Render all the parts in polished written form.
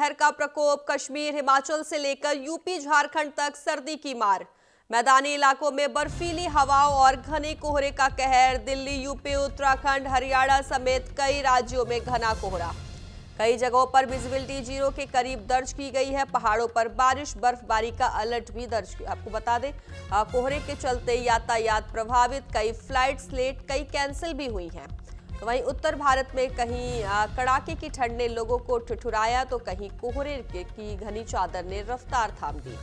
शीतलहर का प्रकोप, कश्मीर हिमाचल से लेकर यूपी झारखंड तक सर्दी की मार। मैदानी इलाकों में बर्फीली हवाओं और घने कोहरे का कहर। दिल्ली, यूपी, उत्तराखंड, हरियाणा समेत कई राज्यों में घना कोहरा। कई जगहों पर विजिबिलिटी जीरो के करीब दर्ज की गई है। पहाड़ों पर बारिश, बर्फबारी का अलर्ट भी दर्ज किया। आपको बता दें, कोहरे के चलते यातायात प्रभावित, कई फ्लाइट्स लेट, कई कैंसिल भी हुई हैं। तो वहीं उत्तर भारत में कहीं कड़ाके की ठंड ने लोगों को ठिठुराया, तो कहीं कोहरे की घनी चादर ने रफ्तार थाम दी।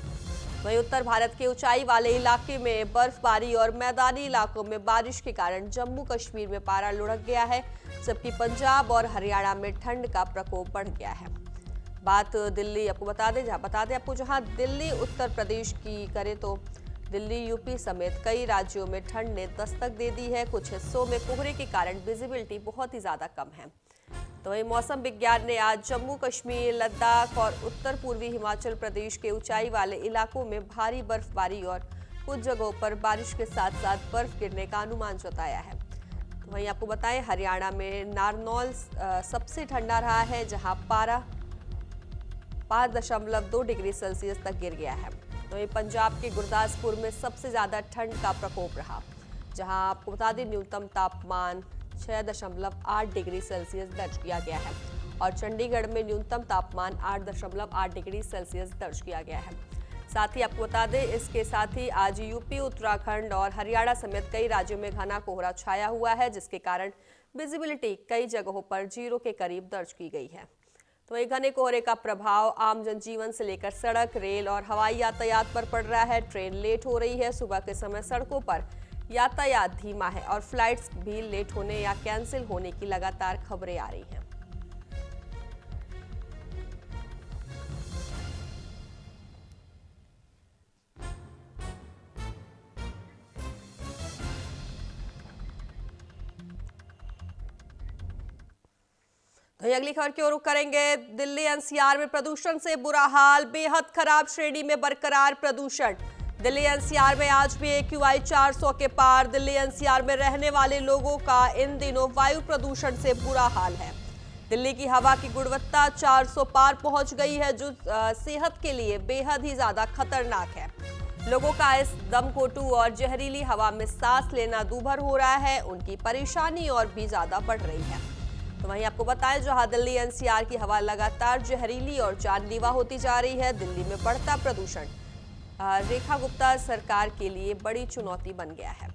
वहीं उत्तर भारत के ऊंचाई वाले इलाके में बर्फबारी और मैदानी इलाकों में बारिश के कारण जम्मू कश्मीर में पारा लुढ़क गया है, जबकि पंजाब और हरियाणा में ठंड का प्रकोप बढ़ गया है। बात दिल्ली, आपको बता दें आपको, जहां दिल्ली उत्तर प्रदेश की करें तो दिल्ली, यूपी समेत कई राज्यों में ठंड ने दस्तक दे दी है। कुछ हिस्सों में कोहरे के कारण विजिबिलिटी बहुत ही ज्यादा कम है। तो वहीं मौसम विज्ञान ने आज जम्मू कश्मीर, लद्दाख और उत्तर पूर्वी हिमाचल प्रदेश के ऊंचाई वाले इलाकों में भारी बर्फबारी और कुछ जगहों पर बारिश के साथ साथ बर्फ गिरने का अनुमान जताया है। तो वहीं आपको बताएं, हरियाणा में नारनौल सबसे ठंडा रहा है, जहां पारा 5.2 डिग्री सेल्सियस तक गिर गया है। तो वहीं पंजाब के गुरदासपुर में सबसे ज्यादा ठंड का प्रकोप रहा, जहां आपको बता दें न्यूनतम तापमान 6.8 डिग्री सेल्सियस दर्ज किया गया है और चंडीगढ़ में न्यूनतम तापमान 8.8 डिग्री सेल्सियस दर्ज किया गया है। साथ ही आपको बता दें, इसके साथ ही आज यूपी, उत्तराखंड और हरियाणा समेत कई राज्यों में घना कोहरा छाया हुआ है, जिसके कारण विजिबिलिटी कई जगहों पर जीरो के करीब दर्ज की गई है। तो वहीं घने कोहरे का प्रभाव आम जनजीवन से लेकर सड़क, रेल और हवाई यातायात पर पड़ रहा है। ट्रेन लेट हो रही है, सुबह के समय सड़कों पर यातायात धीमा है और फ्लाइट्स भी लेट होने या कैंसिल होने की लगातार खबरें आ रही हैं। तो अगली खबर की ओर रुख करेंगे। दिल्ली एनसीआर में प्रदूषण से बुरा हाल, बेहद खराब श्रेणी में बरकरार प्रदूषण। दिल्ली एनसीआर में आज भी AQI 400 के पार। दिल्ली एनसीआर में रहने वाले लोगों का इन दिनों वायु प्रदूषण से बुरा हाल है। दिल्ली की हवा की गुणवत्ता 400 पार पहुंच गई है, जो सेहत के लिए बेहद ही ज्यादा खतरनाक है। लोगों का इस दमघोटू और जहरीली हवा में सांस लेना दूभर हो रहा है। उनकी परेशानी और भी ज्यादा बढ़ रही है। तो वहीं आपको बताएं, जहां दिल्ली एनसीआर की हवा लगातार जहरीली और जानलेवा होती जा रही है, दिल्ली में बढ़ता प्रदूषण रेखा गुप्ता सरकार के लिए बड़ी चुनौती बन गया है।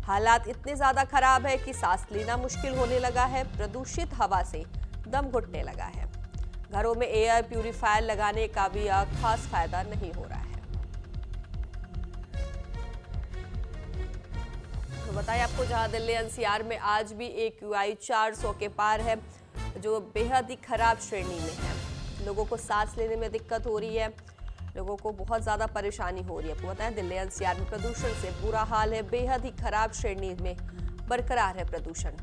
हालात इतने ज्यादा खराब है कि सांस लेना मुश्किल होने लगा है। प्रदूषित हवा से दम घुटने लगा है। घरों में एयर प्यूरिफायर लगाने का भी खास फायदा नहीं हो रहा है। तो बताएं आपको, जहां दिल्ली एनसीआर में आज भी AQI 400 के पार है, जो बेहद ही खराब श्रेणी में है। लोगों को सांस लेने में दिक्कत हो रही है, लोगों को बहुत ज़्यादा परेशानी हो रही है। आपको बताएं, दिल्ली एनसीआर में प्रदूषण से बुरा हाल है, बेहद ही खराब श्रेणी में बरकरार है प्रदूषण।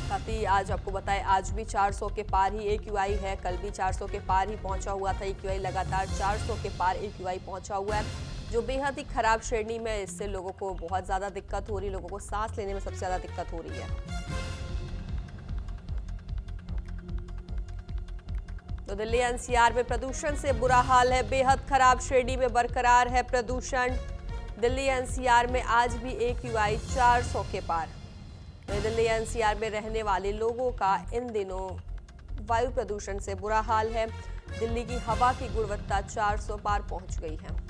साथ ही आज आपको बताएं, आज भी 400 के पार ही AQI है, कल भी 400 के पार ही पहुंचा हुआ था। AQI लगातार 400 के पार AQI पहुंचा हुआ है, जो बेहद ही खराब श्रेणी में। इससे लोगों को बहुत ज़्यादा दिक्कत हो रही है, लोगों को सांस लेने में सबसे ज़्यादा दिक्कत हो रही है। तो दिल्ली एनसीआर में प्रदूषण से बुरा हाल है, बेहद खराब श्रेणी में बरकरार है प्रदूषण। दिल्ली एनसीआर में आज भी AQI 400 के पार। तो दिल्ली एनसीआर में रहने वाले लोगों का इन दिनों वायु प्रदूषण से बुरा हाल है। दिल्ली की हवा की गुणवत्ता 400 पार पहुंच गई है।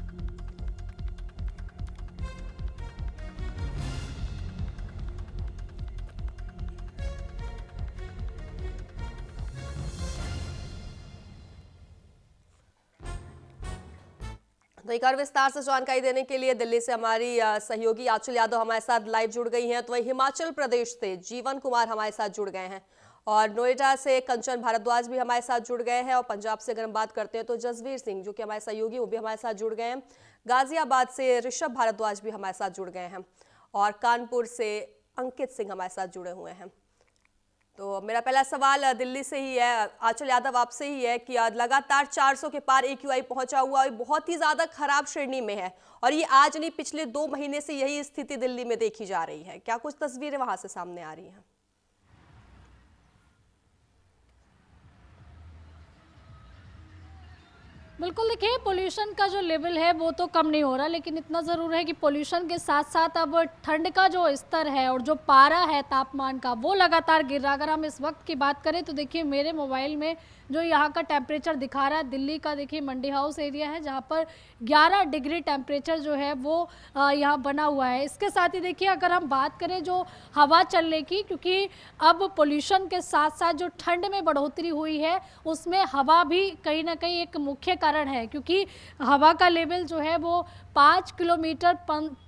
तो एक और विस्तार से जानकारी देने के लिए दिल्ली से हमारी सहयोगी आंचल यादव हमारे साथ लाइव जुड़ गई हैं। तो वही हिमाचल प्रदेश से जीवन कुमार हमारे साथ जुड़ गए हैं और नोएडा से कंचन भारद्वाज भी हमारे साथ जुड़ गए हैं और पंजाब से अगर हम बात करते हैं तो जसवीर सिंह, जो कि हमारे सहयोगी, वो भी हमारे साथ जुड़ गए हैं। गाजियाबाद से ऋषभ भारद्वाज भी हमारे साथ जुड़ गए हैं और कानपुर से अंकित सिंह हमारे साथ जुड़े हुए हैं। तो मेरा पहला सवाल दिल्ली से ही है, आंचल यादव आपसे ही है कि लगातार 400 के पार AQI पहुंचा हुआ है, बहुत ही ज्यादा खराब श्रेणी में है और ये आज नहीं पिछले 2 महीने से यही स्थिति दिल्ली में देखी जा रही है। क्या कुछ तस्वीरें वहां से सामने आ रही हैं? बिल्कुल, देखिए पोल्यूशन का जो लेवल है वो तो कम नहीं हो रहा, लेकिन इतना ज़रूर है कि पोल्यूशन के साथ साथ अब ठंड का जो स्तर है और जो पारा है तापमान का वो लगातार गिर रहा है। अगर हम इस वक्त की बात करें तो देखिए मेरे मोबाइल में जो यहाँ का टेम्परेचर दिखा रहा है, दिल्ली का देखिए मंडी हाउस एरिया है जहाँ पर 11 डिग्री टेम्परेचर जो है वो यहाँ बना हुआ है। इसके साथ ही देखिए अगर हम बात करें जो हवा चलने की, क्योंकि अब पोल्यूशन के साथ साथ जो ठंड में बढ़ोतरी हुई है उसमें हवा भी कहीं ना कहीं एक मुख्य कारण है, क्योंकि हवा का लेवल जो है वो 5 किलोमीटर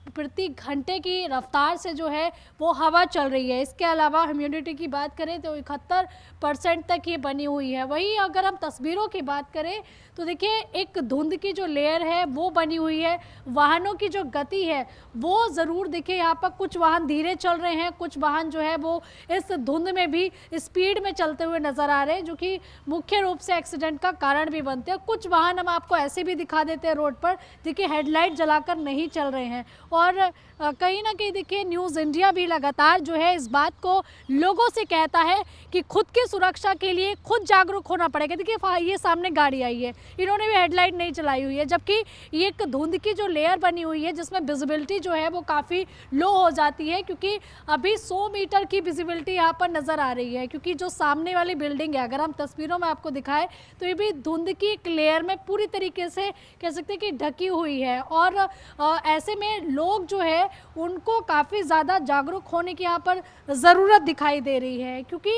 प्रति घंटे की रफ्तार से जो है वो हवा चल रही है। इसके अलावा ह्यूमिडिटी की बात करें तो 71% तक ये बनी हुई है। वहीं अगर हम तस्वीरों की बात करें तो देखिए एक धुंध की जो लेयर है वो बनी हुई है। वाहनों की जो गति है वो ज़रूर देखिए यहाँ पर कुछ वाहन धीरे चल रहे हैं, कुछ वाहन जो है वो इस धुंध में भी स्पीड में चलते हुए नज़र आ रहे हैं, जो कि मुख्य रूप से एक्सीडेंट का कारण भी बनते हैं। कुछ वाहन हम आपको ऐसे भी दिखा देते हैं रोड पर, देखिए हेडलाइट जलाकर नहीं चल रहे हैं। और कहीं ना कहीं देखिए न्यूज़ इंडिया भी लगातार जो है इस बात को लोगों से कहता है कि खुद की सुरक्षा के लिए खुद जागरूक होना पड़ेगा। देखिए ये सामने गाड़ी आई है, इन्होंने भी हेडलाइट नहीं चलाई हुई है, जबकि ये एक धुंध की जो लेयर बनी हुई है जिसमें विजिबिलिटी जो है वो काफ़ी लो हो जाती है, क्योंकि अभी 100 मीटर की विजिबिलिटी यहाँ पर नज़र आ रही है। क्योंकि जो सामने वाली बिल्डिंग है, अगर हम तस्वीरों में आपको दिखाएं तो ये भी धुंध की एक लेयर में पूरी तरीके से कह सकते हैं कि ढकी हुई है। और ऐसे में लोग जो है उनको काफ़ी ज़्यादा जागरूक होने की यहाँ पर ज़रूरत दिखाई दे रही है, क्योंकि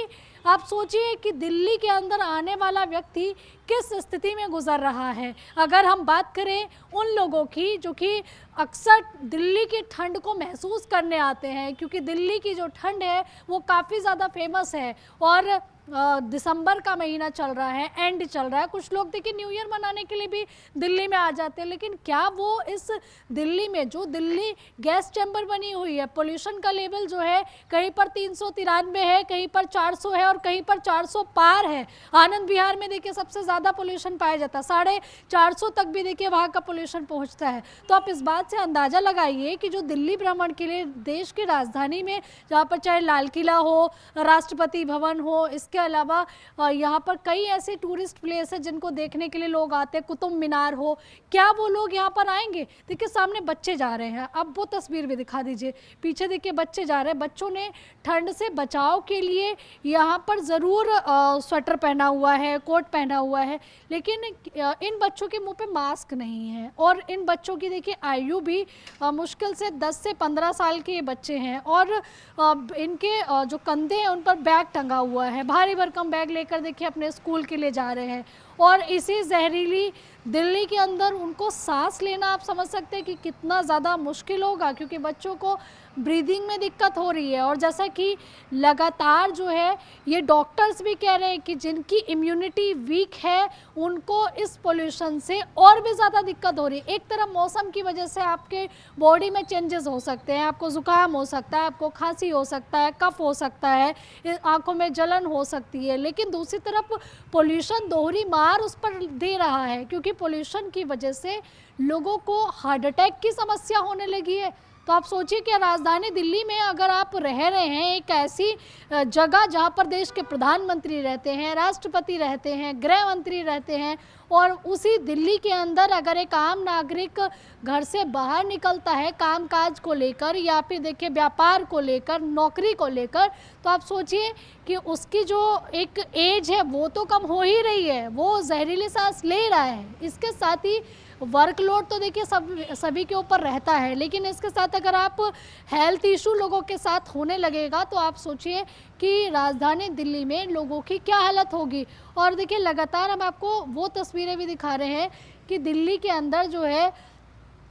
आप सोचिए कि दिल्ली के अंदर आने वाला व्यक्ति किस स्थिति में गुजर रहा है। अगर हम बात करें उन लोगों की जो कि अक्सर दिल्ली की ठंड को महसूस करने आते हैं, क्योंकि दिल्ली की जो ठंड है वो काफ़ी ज़्यादा फेमस है और दिसंबर का महीना चल रहा है, एंड चल रहा है। कुछ लोग देखिए न्यू ईयर मनाने के लिए भी दिल्ली में आ जाते हैं, लेकिन क्या वो इस दिल्ली में जो दिल्ली गैस चैम्बर बनी हुई है, पोल्यूशन का लेवल जो है कहीं पर 393 है, कहीं पर 400 है और कहीं पर 400 पार है। आनंद विहार में देखिए सबसे ज़्यादा पोल्यूशन पाया जाता है, 450 तक भी देखिए वहाँ का पोल्यूशन पहुँचता है। तो आप इस बात से अंदाज़ा लगाइए कि जो दिल्ली भ्रमण के लिए देश की राजधानी में, जहाँ पर चाहे लाल किला हो, राष्ट्रपति भवन हो, इसके अलावा यहाँ पर कई ऐसे टूरिस्ट प्लेस है जिनको देखने के लिए लोग आते हैं, कुतुब मीनार हो, क्या वो लोग यहाँ पर आएंगे? देखिए सामने बच्चे जा रहे हैं, अब वो तस्वीर भी दिखा दीजिए, पीछे देखिए बच्चे जा रहे हैं। बच्चों ने ठंड से बचाव के लिए यहाँ पर ज़रूर स्वेटर पहना हुआ है, कोट पहना हुआ है, लेकिन इन बच्चों के मुंह पे मास्क नहीं है। और इन बच्चों की देखिए आयु भी मुश्किल से 10 से 15 साल के बच्चे हैं और इनके जो कंधे हैं उन पर बैग टंगा हुआ है, भारी भरकम बैग लेकर देखिए अपने स्कूल के लिए जा रहे हैं। और इसी जहरीली दिल्ली के अंदर उनको सांस लेना आप समझ सकते हैं कि कितना ज़्यादा मुश्किल होगा, क्योंकि बच्चों को ब्रीदिंग में दिक्कत हो रही है। और जैसा कि लगातार जो है ये डॉक्टर्स भी कह रहे हैं कि जिनकी इम्यूनिटी वीक है उनको इस पोल्यूशन से और भी ज़्यादा दिक्कत हो रही है। एक तरफ मौसम की वजह से आपके बॉडी में चेंजेस हो सकते हैं, आपको ज़ुकाम हो सकता है, आपको खांसी हो सकता है, कफ हो सकता है, आँखों में जलन हो सकती है, लेकिन दूसरी तरफ पोल्यूशन दोहरी मार उस पर दे रहा है, क्योंकि पोल्यूशन की वजह से लोगों को हार्ट अटैक की समस्या होने लगी है। तो आप सोचिए कि राजधानी दिल्ली में अगर आप रह रहे हैं, एक ऐसी जगह जहां पर देश के प्रधानमंत्री रहते हैं, राष्ट्रपति रहते हैं, गृह मंत्री रहते हैं, और उसी दिल्ली के अंदर अगर एक आम नागरिक घर से बाहर निकलता है कामकाज को लेकर या फिर देखिए व्यापार को लेकर, नौकरी को लेकर, तो आप सोचिए कि उसकी जो एक एज है वो तो कम हो ही रही है, वो जहरीली सांस ले रहा है। इसके साथ ही वर्कलोड तो देखिए सभी के ऊपर रहता है, लेकिन इसके साथ अगर आप हेल्थ इशू लोगों के साथ होने लगेगा तो आप सोचिए कि राजधानी दिल्ली में लोगों की क्या हालत होगी। और देखिए लगातार हम आपको वो तस्वीरें भी दिखा रहे हैं कि दिल्ली के अंदर जो है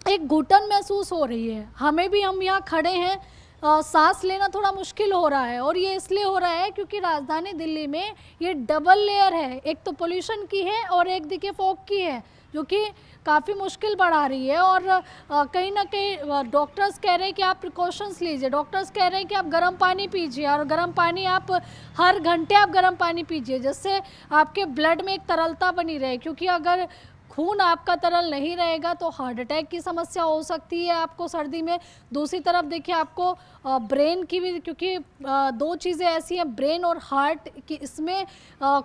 एक घुटन महसूस हो रही है, हमें भी, हम यहाँ खड़े हैं, सांस लेना थोड़ा मुश्किल हो रहा है। और ये इसलिए हो रहा है क्योंकि राजधानी दिल्ली में ये डबल लेयर है, एक तो पोल्यूशन की है और एक देखिए फॉग की है, जो कि काफ़ी मुश्किल बढ़ा रही है। और कहीं ना कहीं डॉक्टर्स कह रहे हैं कि आप प्रिकॉशंस लीजिए, डॉक्टर्स कह रहे हैं कि आप गर्म पानी पीजिए, और गर्म पानी आप हर घंटे आप गर्म पानी पीजिए, जिससे आपके ब्लड में एक तरलता बनी रहे, क्योंकि अगर खून आपका तरल नहीं रहेगा तो हार्ट अटैक की समस्या हो सकती है आपको सर्दी में। दूसरी तरफ देखिए आपको ब्रेन की भी, क्योंकि दो चीज़ें ऐसी हैं, ब्रेन और हार्ट, कि इसमें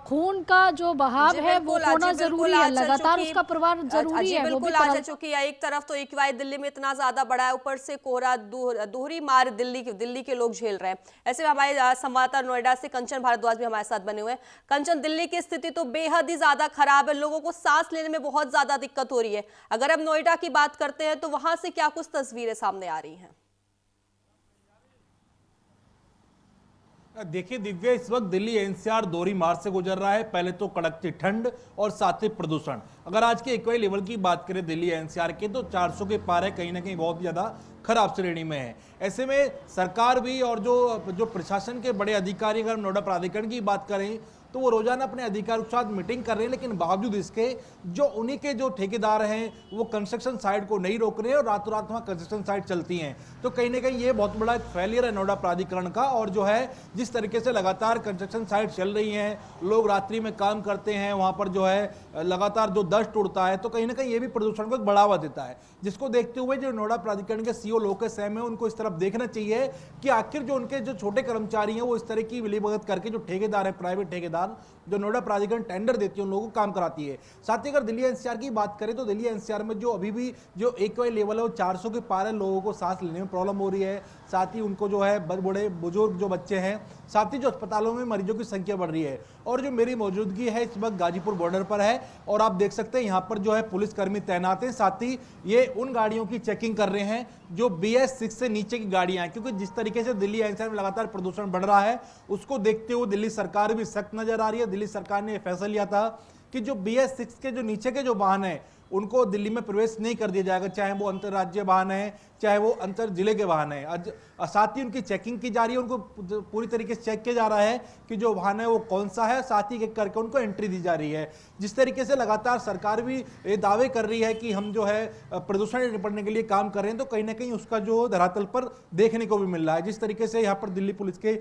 खून का जो बहाव जी है वो बिल्कुल, होना जी बिल्कुल, ज़रूरी है, आज चल लगातार चुकी उसका प्रभाव ज़रूरी जी है, वो भी बिल्कुल, आज चल चुकी है। एक तरफ तो एक्यूआई दिल्ली में इतना ज़्यादा बढ़ा है, ऊपर से कोहरा दोहरी मार दिल्ली के लोग झेल रहे हैं। ऐसे में हमारे संवाददाता नोएडा से कंचन भारद्वाज भी हमारे साथ बने हुए हैं। कंचन, दिल्ली की स्थिति तो बेहद ही ज़्यादा खराब है, लोगों को सांस लेने में बहुत ज़्यादा दिक्कत हो रही है। अगर हम नोएडा की बात करते हैं तो वहां से क्या कुछ तस्वीरें सामने आ रही हैं? देखिए दिव्या, इस वक्त दिल्ली एनसीआर दोहरी मार से गुजर रहा है। पहले तो कड़कती ठंड और साथ ही प्रदूषण। अगर आज के एक्वाई लेवल की बात करें दिल्ली एनसीआर के, तो 400 के पार है, कहीं ना कहीं बहुत ज्यादा खराब श्रेणी में है। ऐसे में सरकार भी और जो प्रशासन के बड़े अधिकारी, अगर नोएडा प्राधिकरण की बात करें, तो वो रोजाना अपने अधिकारियों के साथ मीटिंग कर रहे हैं, लेकिन बावजूद इसके जो उन्हीं के जो ठेकेदार हैं वो कंस्ट्रक्शन साइट को नहीं रोक रहे हैं और रातों रात वहाँ कंस्ट्रक्शन साइट चलती हैं। तो कहीं ना कहीं ये बहुत बड़ा एक फेलियर है नोएडा प्राधिकरण का। और जो है जिस तरीके से लगातार कंस्ट्रक्शन साइट चल रही हैं, लोग रात्रि में काम करते हैं, वहाँ पर जो है लगातार जो डस्ट उड़ता है, तो कहीं ना कहीं ये भी प्रदूषण को बढ़ावा देता है। जिसको देखते हुए जो नोएडा प्राधिकरण के सीईओ लोकेश सैम है, उनको इस तरफ देखना चाहिए कि आखिर जो उनके जो छोटे कर्मचारी हैं वो इस तरह की मिलीभगत करके, जो ठेकेदार है, प्राइवेट ठेकेदार जो नोएडा प्राधिकरण टेंडर देती है, उन लोगों को काम कराती है। साथ ही अगर दिल्ली एनसीआर की बात करें तो दिल्ली एनसीआर में जो अभी भी जो एक्यूआई लेवल है वो 400 के पार है, लोगों को सांस लेने में प्रॉब्लम हो रही है। साथ ही उनको जो है बड़े बुजुर्ग जो बच्चे हैं, साथ ही जो अस्पतालों में मरीजों की संख्या बढ़ रही है। और जो मेरी मौजूदगी है इस वक्त गाजीपुर बॉर्डर पर है, और आप देख सकते हैं यहाँ पर जो है पुलिसकर्मी तैनात हैं। साथ ही ये उन गाड़ियों की चेकिंग कर रहे हैं जो BS6 से नीचे की गाड़ियां हैं, क्योंकि जिस तरीके से दिल्ली एनसीआर में लगातार प्रदूषण बढ़ रहा है, उसको देखते हुए दिल्ली सरकार भी सख्त नजर आ रही है। दिल्ली सरकार ने फैसला लिया था कि जो BS6 के जो नीचे के जो वाहन है उनको दिल्ली में प्रवेश नहीं कर दिया जाएगा, चाहे वो अंतरराज्य वाहन है, चाहे वो अंतर जिले के वाहन है। साथ ही उनकी चेकिंग की जा रही है, उनको पूरी तरीके से चेक किया जा रहा है कि जो वाहन है वो कौन सा है, साथ ही एक करके उनको एंट्री दी जा रही है। जिस तरीके से लगातार सरकार भी ये दावे कर रही है कि हम जो है प्रदूषण से निपटने के लिए काम कर रहे हैं, तो कहीं ना कहीं उसका जो धरातल पर देखने को भी मिल रहा है। जिस तरीके से यहाँ पर दिल्ली पुलिस के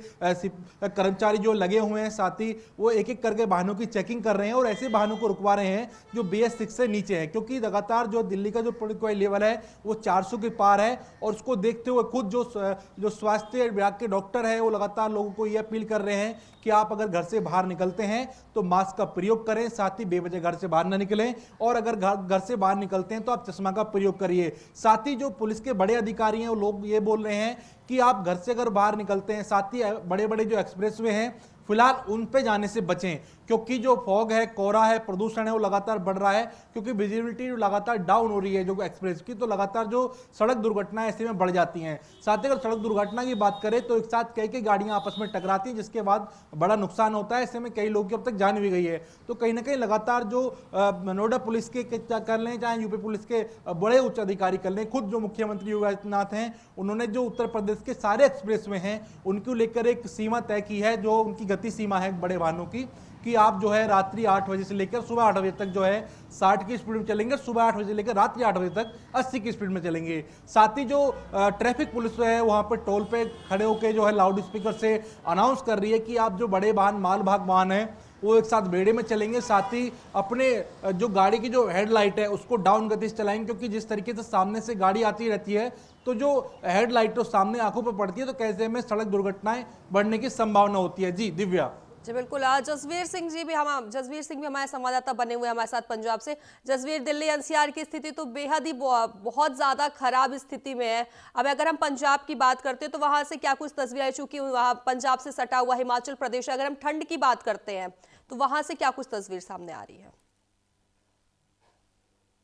कर्मचारी जो लगे हुए हैं, साथ ही वो एक एक करके वाहनों की चेकिंग कर रहे हैं और ऐसे वाहनों को रुकवा रहे हैं जो BS6 से नीचे है, क्योंकि लगातार जो दिल्ली का जो एक्यूआई लेवल है वो 400 के पार है। और उसको देखते हुए खुद जो स्वास्थ्य विभाग के डॉक्टर है वो लगातार लोगों को ये अपील कर रहे हैं कि आप अगर घर से बाहर निकलते हैं तो मास्क का प्रयोग करें, साथ ही बेवजह घर से बाहर ना निकलें, और अगर घर से बाहर निकलते हैं तो आप चश्मा का प्रयोग करिए। साथ ही जो पुलिस के बड़े अधिकारी हैं वो लोग ये बोल रहे हैं कि आप घर से अगर बाहर निकलते हैं, साथ ही बड़े बड़े जो एक्सप्रेसवे हैं फिलहाल उन पे जाने से बचें, क्योंकि जो फॉग है, कोहरा है, प्रदूषण है वो लगातार बढ़ रहा है, क्योंकि विजिबिलिटी लगातार डाउन हो रही है जो एक्सप्रेस की, तो लगातार जो सड़क दुर्घटनाएं ऐसे में बढ़ जाती हैं। साथ ही अगर सड़क दुर्घटना की बात करें तो एक साथ कई गाड़ियां आपस में टकराती हैं, जिसके बाद बड़ा नुकसान होता है। ऐसे में कई लोगों की अब तक जान भी गई है। तो कहीं ना कहीं लगातार जो नोएडा पुलिस के कर लें, चाहे यूपी पुलिस के बड़े उच्च अधिकारी कर लें, खुद जो मुख्यमंत्री योगी आदित्यनाथ हैं उन्होंने जो उत्तर प्रदेश के सारे एक्सप्रेस में हैं उनको लेकर एक सीमा तय की है, जो उनकी गति सीमा है बड़े वाहनों की, कि आप जो है रात्रि 8 बजे से लेकर सुबह 8 बजे तक जो है 60 की स्पीड में चलेंगे, सुबह 8 बजे से लेकर रात्रि 8 बजे तक 80 की स्पीड में चलेंगे। साथ ही जो ट्रैफिक पुलिस है वहां पर टोल पे खड़े होकर जो है लाउड स्पीकर से अनाउंस कर रही है कि आप जो बड़े वाहन, मालभाग वाहन है वो एक साथ बेड़े में चलेंगे, साथ ही अपने जो गाड़ी की जो हेडलाइट है उसको डाउन गति से चलाएंगे, क्योंकि जिस तरीके से सामने से गाड़ी आती रहती है तो जो हेडलाइट तो सामने आंखों पर पड़ती है, तो कैसे में सड़क दुर्घटनाएं बढ़ने की संभावना होती है। जी दिव्या। जी बिल्कुल, जसवीर सिंह भी हमारे संवाददाता बने हुए हमारे साथ पंजाब से। जसवीर, दिल्ली एनसीआर की स्थिति तो बेहद ही बहुत ज्यादा खराब स्थिति में है। अब अगर हम पंजाब की बात करते हैं तो वहां से क्या कुछ तस्वीरें, चूंकि वहां पंजाब से सटा हुआ हिमाचल प्रदेश, अगर हम ठंड की बात करते हैं तो वहां से क्या कुछ तस्वीर सामने आ रही है?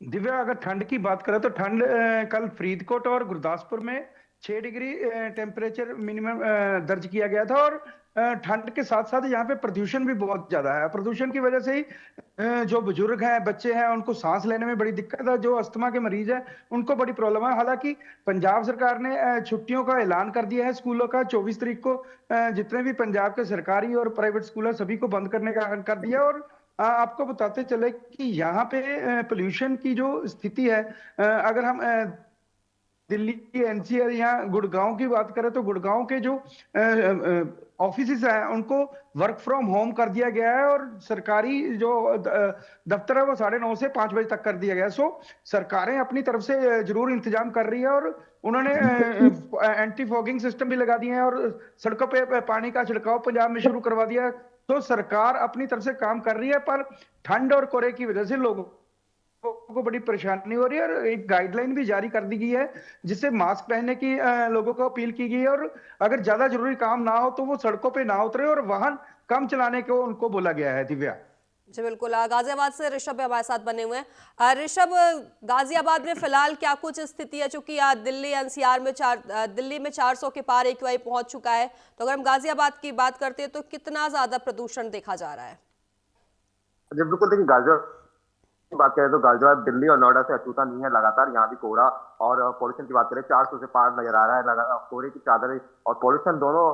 दिव्या, अगर ठंड की बात करें तो ठंड कल फरीदकोट और गुरदासपुर में 6 डिग्री टेम्परेचर मिनिमम दर्ज किया गया था। और ठंड के साथ साथ यहाँ पे प्रदूषण भी बहुत ज्यादा है। प्रदूषण की वजह से ही जो बुजुर्ग हैं, बच्चे हैं, उनको सांस लेने में बड़ी दिक्कत है। जो अस्थमा के मरीज हैं उनको बड़ी प्रॉब्लम है। हालांकि पंजाब सरकार ने छुट्टियों का ऐलान कर दिया है स्कूलों का। 24 तारीख को जितने भी पंजाब के सरकारी और प्राइवेट स्कूल है सभी को बंद करने का कर दिया। और आपको बताते चले कि यहाँ पे पोल्यूशन की जो स्थिति है, अगर हम दिल्ली की एनसीआर या गुड़गांव की बात करें तो गुड़गांव के जो ऑफिसेज हैं उनको वर्क फ्रॉम होम कर दिया गया है, और सरकारी जो दफ्तर है वो 9:30 से 5 बजे तक कर दिया गया है। सो सरकारें अपनी तरफ से जरूर इंतजाम कर रही है, और उन्होंने एंटी फॉगिंग सिस्टम भी लगा दिए हैं, और सड़कों पे पानी का छिड़काव पंजाब में शुरू करवा दिया है। तो सरकार अपनी तरफ से काम कर रही है, पर ठंड और कोहरे की वजह से लोगों को बड़ी परेशानी हो रही है, और एक गाइडलाइन भी जारी कर दी गई है जिससे मास्क पहनने की लोगों को अपील की गई है, और अगर ज्यादा जरूरी काम ना हो तो वो सड़कों पे ना उतरे और वाहन कम चलाने को उनको बोला गया है। दिव्या जी बिल्कुल, गाजियाबाद से ऋषभ भी हमारे साथ बने हुए हैं। ऋषभ, गाजियाबाद में फिलहाल क्या कुछ स्थिति है, चूंकि दिल्ली एनसीआर में दिल्ली में 400 के पार AQI पहुंच चुका है, तो अगर हम गाजियाबाद की बात करते हैं तो कितना ज्यादा प्रदूषण देखा जा रहा है? जी बिल्कुल, देखिए गाजियाबाद की बात करें तो गाजियाबाद दिल्ली और नोएडा से अछूता नहीं है। लगातार यहाँ भी कोहरा और पॉल्यूशन की बात करें 400 से पार नजर आ रहा है। लगातार कोहरे की चादर और पॉल्यूशन दोनों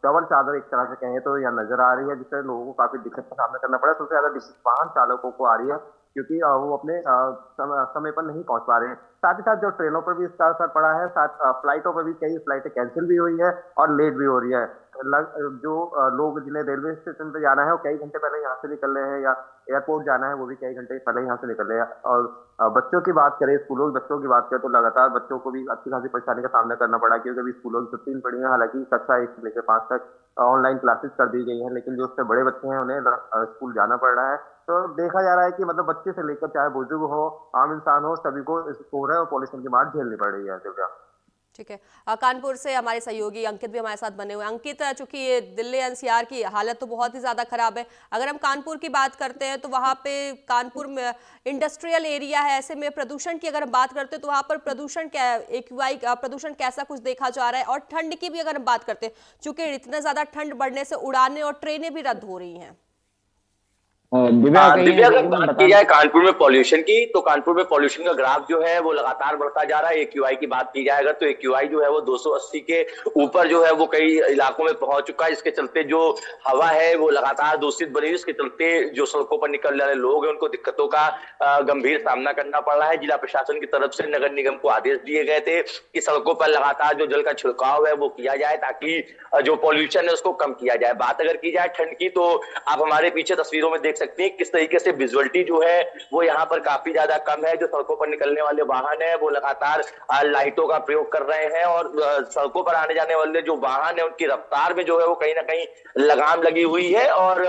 डबल चादर एक तरह से कहें तो यहाँ नजर आ रही है, जिससे लोगों को काफी दिक्कत का सामना करना पड़ा। सबसे ज्यादा दिक्कत वाहन चालकों को आ रही है, क्योंकि वो अपने समय पर नहीं पहुंच पा रहे हैं। साथ ही साथ जो ट्रेनों पर भी इसका असर पड़ा है, साथ फ्लाइटों पर भी कई फ्लाइटें कैंसिल भी हुई है और लेट भी हो रही है। जो लोग जिन्हें रेलवे स्टेशन पे जाना है वो कई घंटे पहले यहाँ से निकल रहे हैं, या एयरपोर्ट जाना है वो भी कई घंटे पहले यहाँ से निकल रहे हैं। और बच्चों की बात करें, स्कूलों के बच्चों की बात करें तो लगातार बच्चों को भी अच्छी खासी परेशानी का सामना करना पड़ा, क्योंकि अभी स्कूलों की छुट्टी पड़ी है। हालांकि कक्षा 1 से लेकर 5 तक ऑनलाइन क्लासेस कर दी गई हैं, लेकिन जो उससे बड़े बच्चे हैं उन्हें स्कूल जाना पड़ रहा है। तो देखा जा रहा है कि मतलब बच्चे से लेकर चाहे बुजुर्ग हो, आम इंसान हो, सभी को इस कोहरे और पॉल्यूशन की मार झेलनी पड़ रही है। दिव्या ठीक है, कानपुर से हमारे सहयोगी अंकित भी हमारे साथ बने हुए हैं। अंकित, चूंकि ये दिल्ली एनसीआर की हालत तो बहुत ही ज़्यादा खराब है, अगर हम कानपुर की बात करते हैं तो वहाँ पे कानपुर में इंडस्ट्रियल एरिया है, ऐसे में प्रदूषण की अगर हम बात करते हैं तो वहाँ पर प्रदूषण क्या AQI प्रदूषण कैसा कुछ देखा जा रहा है? और ठंड की भी अगर हम बात करते हैं, चूंकि इतना ज़्यादा ठंड बढ़ने से उड़ानें और ट्रेनें भी रद्द हो रही हैं। दिव्या, अगर बात की जाए कानपुर में पॉल्यूशन की, तो कानपुर में पॉल्यूशन का ग्राफ जो है वो लगातार बढ़ता जा रहा है। AQI की बात की जाएगा तो AQI जो है वो 280 के ऊपर जो है वो कई इलाकों में पहुंच चुका है। इसके चलते जो हवा है वो लगातार दूषित बनी है, इसके चलते जो सड़कों पर निकल रहे लोग हैं उनको दिक्कतों का गंभीर सामना करना पड़ रहा है। जिला प्रशासन की तरफ से नगर निगम को आदेश दिए गए थे कि सड़कों पर लगातार जो जल का छिड़काव है वो किया जाए, ताकि जो पॉल्यूशन है उसको कम किया जाए। बात अगर की जाए ठंड की, तो आप हमारे पीछे तस्वीरों में देख सकते हैं किस तरीके से विजुअलिटी जो है वो यहाँ पर काफी ज्यादा कम है। जो सड़कों पर निकलने वाले वाहन है वो लगातार लाइटों का प्रयोग कर रहे हैं, और सड़कों पर आने जाने वाले जो वाहन है उनकी रफ्तार में जो है वो कहीं ना कहीं लगाम लगी हुई है, और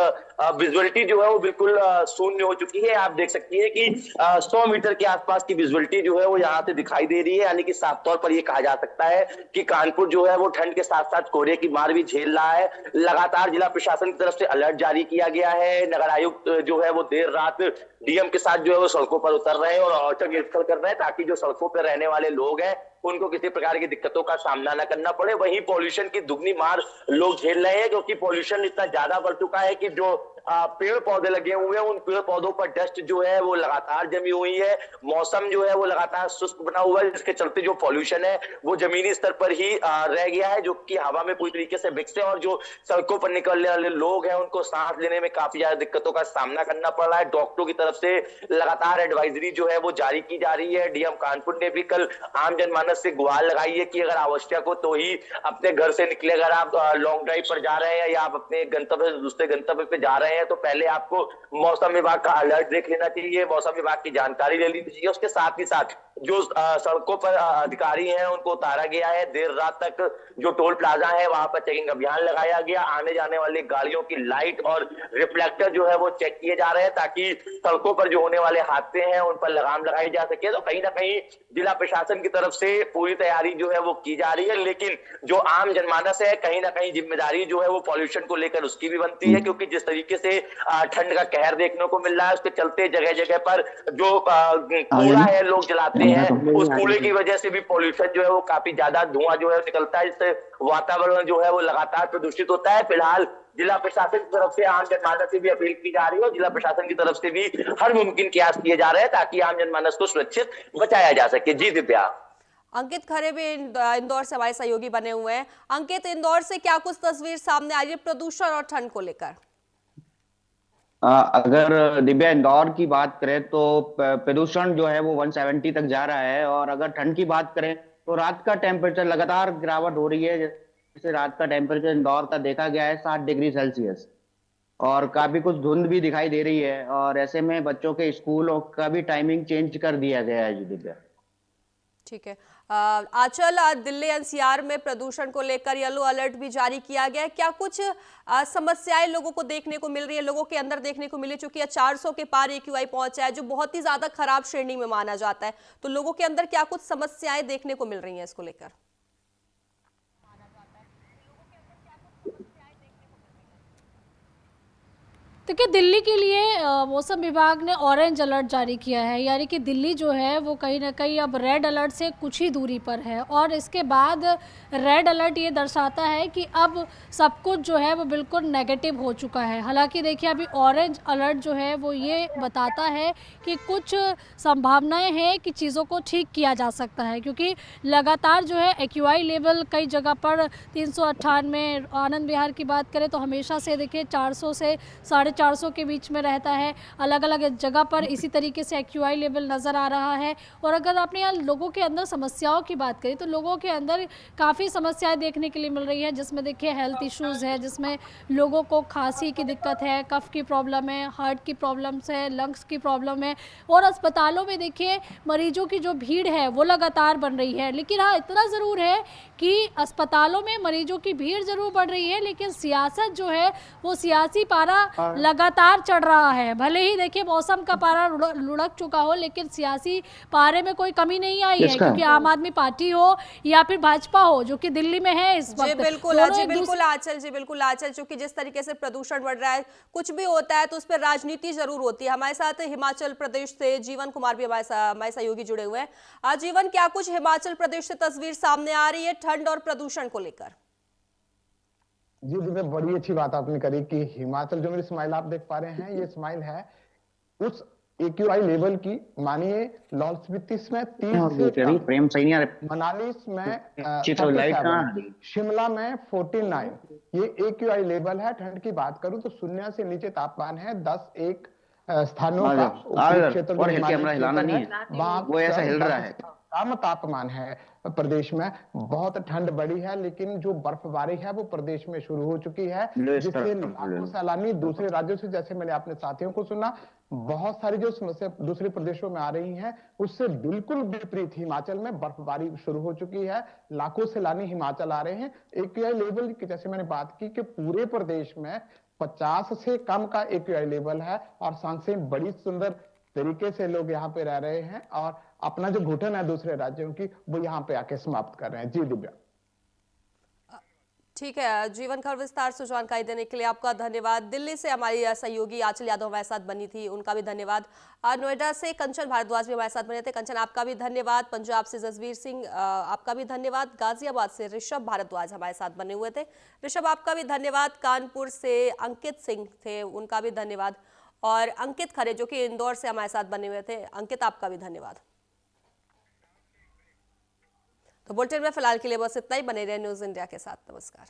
विजुअलिटी जो है वो बिल्कुल शून्य हो चुकी है। आप देख सकती है कि 100 मीटर के आसपास की विजुअलिटी जो है वो यहाँ से दिखाई दे रही है। यानी कि साफ तौर पर यह कहा जा सकता है कि कानपुर जो है वो ठंड के साथ साथ कोहरे की मार भी झेल रहा है। लगातार जिला प्रशासन की तरफ से अलर्ट जारी किया गया है। नगर आयुक्त जो है वो देर रात DM के साथ जो है वो सड़कों पर उतर रहे हैं और औचक निरीक्षण कर रहे हैं, ताकि जो सड़कों पर रहने वाले लोग हैं उनको किसी प्रकार की दिक्कतों का सामना न करना पड़े। वहीं पॉल्यूशन की दुगनी मार लोग झेल रहे हैं, क्योंकि पॉल्यूशन इतना ज्यादा बढ़ चुका है कि जो पेड़ पौधे लगे हुए हैं उन पेड़ पौधों पर डस्ट जो है वो लगातार जमी हुई है। मौसम जो है वो लगातार शुष्क बना हुआ है, जिसके चलते जो पॉल्यूशन है वो जमीनी स्तर पर ही रह गया है, जो कि हवा में पूरी तरीके से मिक्स है। और जो सड़कों पर निकलने वाले लोग हैं उनको सांस लेने में काफी ज्यादा दिक्कतों का सामना करना पड़ रहा है। डॉक्टरों की तरफ से लगातार एडवाइजरी जो है वो जारी की जा रही है। DM कानपुर ने भी कल आम जनमानस से गुहार लगाई है कि अगर आवश्यक हो तो ही अपने घर से निकले। अगर आप लॉन्ग ड्राइव पर जा रहे हैं या आप अपने गंतव्य से दूसरे गंतव्य पे जा रहे हैं तो पहले आपको मौसम विभाग का अलर्ट देख लेना चाहिए, मौसम विभाग की जानकारी ले लेनी चाहिए। उसके साथ ही साथ जो सड़कों पर अधिकारी हैं उनको उतारा गया है। देर रात तक जो टोल प्लाजा है वहां पर चेकिंग अभियान लगाया गया। आने जाने वाली गाड़ियों की लाइट और रिफ्लेक्टर जो है वो चेक किए जा रहे हैं, ताकि सड़कों पर जो होने वाले हादसे हैं उन पर लगाम लगाई जा सके। तो कहीं ना कहीं जिला प्रशासन की तरफ से पूरी तैयारी जो है वो की जा रही है, लेकिन जो आम जनमानस है कहीं ना कहीं जिम्मेदारी जो है वो पॉल्यूशन को लेकर उसकी भी बनती है, क्योंकि जिस तरीके से ठंड का कहर देखने को मिल रहा है उसके चलते जगह जगह पर जो कूड़ा है लोग जलाते हैं, उस कूड़े की वजह से भी पॉल्यूशन जो है वो काफी ज्यादा धुआं जो है निकलता है, जिससे वातावरण जो है वो लगातार प्रदूषित होता है। फिलहाल जिला प्रशासन की तरफ से आम जनमानस से भी अपील की जा रही है और जिला प्रशासन की तरफ से भी हर मुमकिन प्रयास किए जा रहे हैं ताकि आम जनमानस को सुरक्षित बचाया जा सके। जी दिव्या। अंकित खरे भी इंदौर से हमारे सहयोगी बने हुए हैं। अंकित, इंदौर से क्या कुछ तस्वीर सामने आ रही है प्रदूषण और ठंड को लेकर? अगर दिव्या इंदौर की बात करें तो प्रदूषण जो है वो 170 तक जा रहा है, और अगर ठंड की बात करें तो रात का टेम्परेचर लगातार गिरावट हो रही है। से रात का टेम्परेचर इंदौर का देखा गया है 7 डिग्री सेल्सियस, और काफी कुछ धुंध भी दिखाई दे रही है, और ऐसे में बच्चों के स्कूलों का भी टाइमिंग चेंज कर दिया गया है जी दिव्या। ठीक है आंचल, दिल्ली एनसीआर में प्रदूषण को लेकर येलो अलर्ट भी जारी किया गया है। क्या कुछ समस्याएं लोगों को देखने को मिल रही है, लोगों के अंदर देखने को मिली? चूंकि 400 के पार AQI पहुंचा है, जो बहुत ही ज्यादा खराब श्रेणी में माना जाता है, तो लोगों के अंदर क्या कुछ समस्याएं देखने को मिल रही हैं इसको लेकर? देखिए, दिल्ली के लिए मौसम विभाग ने ऑरेंज अलर्ट जारी किया है, यानी कि दिल्ली जो है वो कहीं ना कहीं अब रेड अलर्ट से कुछ ही दूरी पर है। और इसके बाद रेड अलर्ट ये दर्शाता है कि अब सब कुछ जो है वो बिल्कुल नेगेटिव हो चुका है। हालांकि देखिए, अभी ऑरेंज अलर्ट जो है वो ये बताता है कि कुछ संभावनाएं हैं कि चीज़ों को ठीक किया जा सकता है, क्योंकि लगातार जो है AQI लेवल कई जगह पर 398, आनंद विहार की बात करें तो हमेशा से देखिए 400 से 450 के बीच में रहता है। अलग अलग जगह पर इसी तरीके से AQI लेवल नज़र आ रहा है। और अगर आपने यहाँ लोगों के अंदर समस्याओं की बात करी तो लोगों के अंदर काफ़ी समस्याएं देखने के लिए मिल रही है, जिसमें देखिए हेल्थ इश्यूज़ है, जिसमें लोगों को खांसी की दिक्कत है, कफ की प्रॉब्लम है, हार्ट की प्रॉब्लम्स है, लंग्स की प्रॉब्लम है। और अस्पतालों में देखिए मरीजों की जो भीड़ है वो लगातार बढ़ रही है। लेकिन हाँ, इतना ज़रूर है कि अस्पतालों में मरीजों की भीड़ ज़रूर बढ़ रही है, लेकिन सियासत जो है वो सियासी पारा लगातार चढ़ रहा है। भले ही देखिए मौसम का पारा लुढ़क चुका हो, लेकिन सियासी पारे में कोई कमी नहीं आई है, क्योंकि आम आदमी पार्टी हो या फिर भाजपा हो, जो कि दिल्ली में है इस वक्त। जी बिल्कुल आंचल, जी बिल्कुल आंचल, चूंकि जिस तरीके से प्रदूषण बढ़ रहा है, कुछ भी होता है तो उस पर राजनीति जरूर होती है। हमारे साथ हिमाचल प्रदेश से जीवन कुमार भी हमारे सहयोगी जुड़े हुए हैं। आज जीवन, क्या कुछ हिमाचल प्रदेश से तस्वीर सामने आ रही है ठंड और प्रदूषण को लेकर? जी दिव्या, बड़ी अच्छी बात आपने करी कि हिमाचल, जो मेरी स्माइल आप देख पा रहे हैं, ये स्माइल है उस AQI लेवल की। मानिए लाहौल स्पीति में 30 से प्रेम सही नहीं आ रहा, मनाली में 37, शिमला में 49 ये AQI लेवल है। ठंड की बात करूं तो 0 से नीचे तापमान है 10-1 स्थानों का। क्षेत्र और कैमरा हिलाना नहीं है, वो ऐसा हिल रहा है। कम तापमान है प्रदेश में, बहुत ठंड बढ़ी है, लेकिन जो बर्फबारी है वो प्रदेश में शुरू हो चुकी है, जिससे लाखों सैलानी दूसरे राज्यों से, जैसे मैंने अपने साथियों को सुना, बहुत सारी जो समस्या दूसरे प्रदेशों में आ रही हैं उससे बिल्कुल विपरीत हिमाचल में बर्फबारी शुरू हो चुकी है। लाखों सैलानी हिमाचल आ रहे हैं। AQI लेवल की जैसे मैंने बात की कि पूरे प्रदेश में 50 से कम का AQI लेवल है, और सांसें बड़ी सुंदर तरीके से लोग यहाँ पे रह रहे हैं, और अपना जो घुटन है दूसरे राज्यों की वो यहाँ पे आके समाप्त कर रहे हैं। जी दिव्या। ठीक है जीवन खर, विस्तार से जानकारी देने के लिए आपका धन्यवाद। दिल्ली से हमारी सहयोगी आंचल यादव हमारे साथ बनी थी, उनका भी धन्यवाद। नोएडा से कंचन भारद्वाज भी हमारे साथ बने थे। कंचन, आपका भी धन्यवाद। पंजाब से जसवीर सिंह, आपका भी धन्यवाद। गाजियाबाद से ऋषभ भारद्वाज हमारे साथ बने हुए थे। ऋषभ, आपका भी धन्यवाद। कानपुर से अंकित सिंह थे, उनका भी धन्यवाद। और अंकित खरे जो कि इंदौर से हमारे साथ बने हुए थे, अंकित आपका भी धन्यवाद। तो बुलेटिन में फिलहाल के लिए बस इतना ही। बने रहे न्यूज़ इंडिया के साथ। नमस्कार।